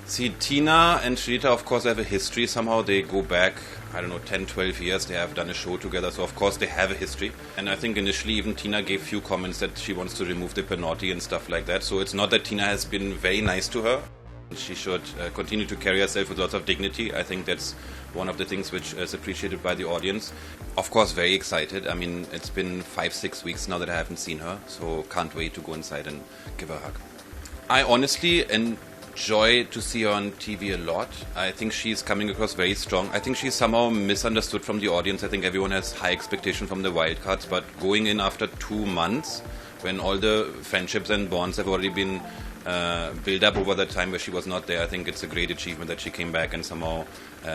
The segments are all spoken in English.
See, Tina and Sreejita, of course, have a history. Somehow they go back, I don't know, 10, 12 years. They have done a show together. So, of course, they have a history. And I think initially even Tina gave few comments that she wants to remove the penalty and stuff like that. So it's not that Tina has been very nice to her. She should continue to carry herself with lots of dignity. I think that's one of the things which is appreciated by the audience. Of course, very excited. I mean, it's been 5-6 weeks now that I haven't seen her. So can't wait to go inside and give her a hug. I honestly enjoy to see her on TV a lot. I think she's coming across very strong. I think she's somehow misunderstood from the audience. I think everyone has high expectation from the wildcards, but going in after 2 months, when all the friendships and bonds have already been built up over that time where she was not there, I think it's a great achievement that she came back and somehow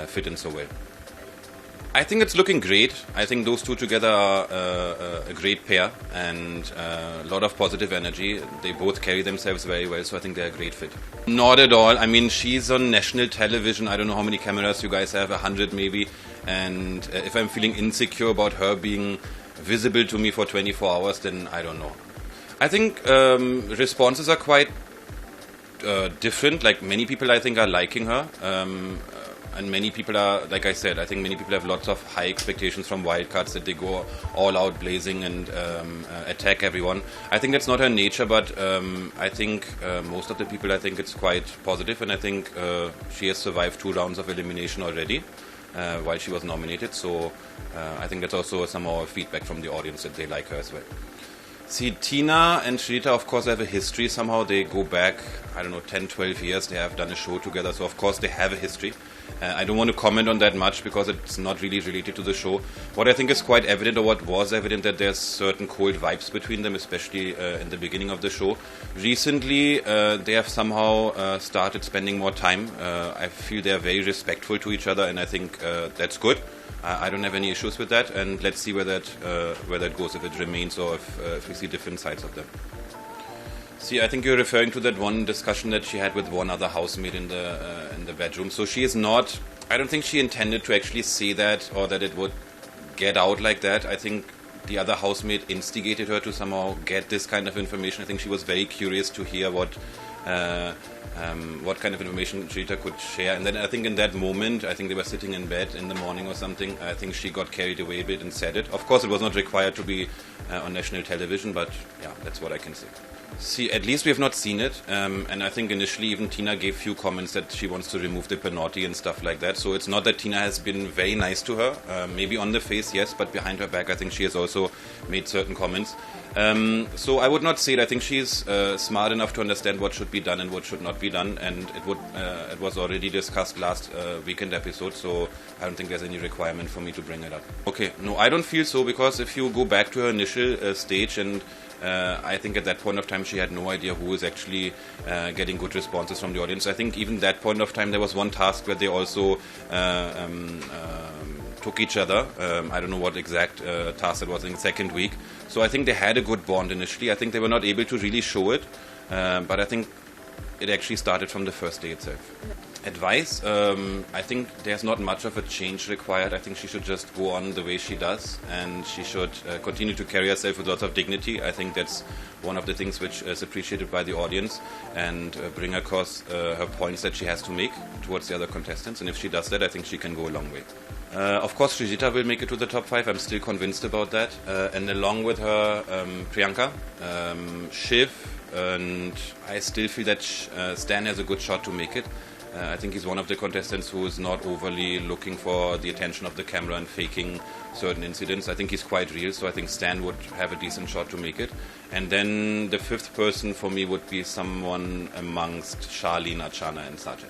fit in so well. I think it's looking great. I think those two together are a great pair and a lot of positive energy. They both carry themselves very well, so I think they're a great fit. Not at all. I mean, she's on national television. I don't know how many cameras you guys have, 100 maybe. And if I'm feeling insecure about her being visible to me for 24 hours, then I don't know. I think responses are quite different. Like, many people I think are liking her. And many people are, like I said, I think many people have lots of high expectations from wildcards that they go all out blazing and attack everyone. I think that's not her nature, but I think most of the people, I think it's quite positive, and I think she has survived 2 rounds of elimination already while she was nominated. So I think that's also somehow a feedback from the audience that they like her as well. See, Tina and Sreejita, of course, have a history. Somehow they go back, I don't know, 10, 12 years. They have done a show together. So, of course, they have a history. I don't want to comment on that much because it's not really related to the show. What I think is quite evident, or what was evident, that there's certain cold vibes between them, especially in the beginning of the show. Recently, they have somehow started spending more time. I feel they're very respectful to each other, and I think that's good. I don't have any issues with that, and let's see where that goes, if it remains or if we see different sides of them. See, I think you're referring to that one discussion that she had with one other housemate in the bedroom. So she is not, I don't think she intended to actually say that, or that it would get out like that. I think the other housemate instigated her to somehow get this kind of information. I think she was very curious to hear what kind of information Sreejita could share. And then I think in that moment, I think they were sitting in bed in the morning or something, I think she got carried away a bit and said it. Of course, it was not required to be on national television, but yeah, that's what I can say. See, at least we have not seen it, and I think initially even Tina gave few comments that she wants to remove the penalty and stuff like that. So it's not that Tina has been very nice to her. Maybe on the face, yes, but behind her back, I think she has also made certain comments. So I would not say it. I think she's smart enough to understand what should be done and what should not be done, and it was already discussed last weekend episode, so I don't think there's any requirement for me to bring it up. Okay, no, I don't feel so, because if you go back to her initial stage, and I think at that point of time she had no idea who is actually getting good responses from the audience. I think even that point of time there was one task where they also took each other. I don't know what exact task it was in the second week. So I think they had a good bond initially. I think they were not able to really show it, but I think it actually started from the first day itself. Advice, I think there's not much of a change required. I think she should just go on the way she does, and she should continue to carry herself with lots of dignity. I think that's one of the things which is appreciated by the audience, and bring across her points that she has to make towards the other contestants. And if she does that, I think she can go a long way. Of course, Sreejita will make it to the top 5. I'm still convinced about that. And along with her, Priyanka, Shiv, and I still feel that Stan has a good shot to make it. I think he's one of the contestants who is not overly looking for the attention of the camera and faking certain incidents. I think he's quite real, so I think Stan would have a decent shot to make it. And then the 5th person for me would be someone amongst Charlene, Achana and Sajid.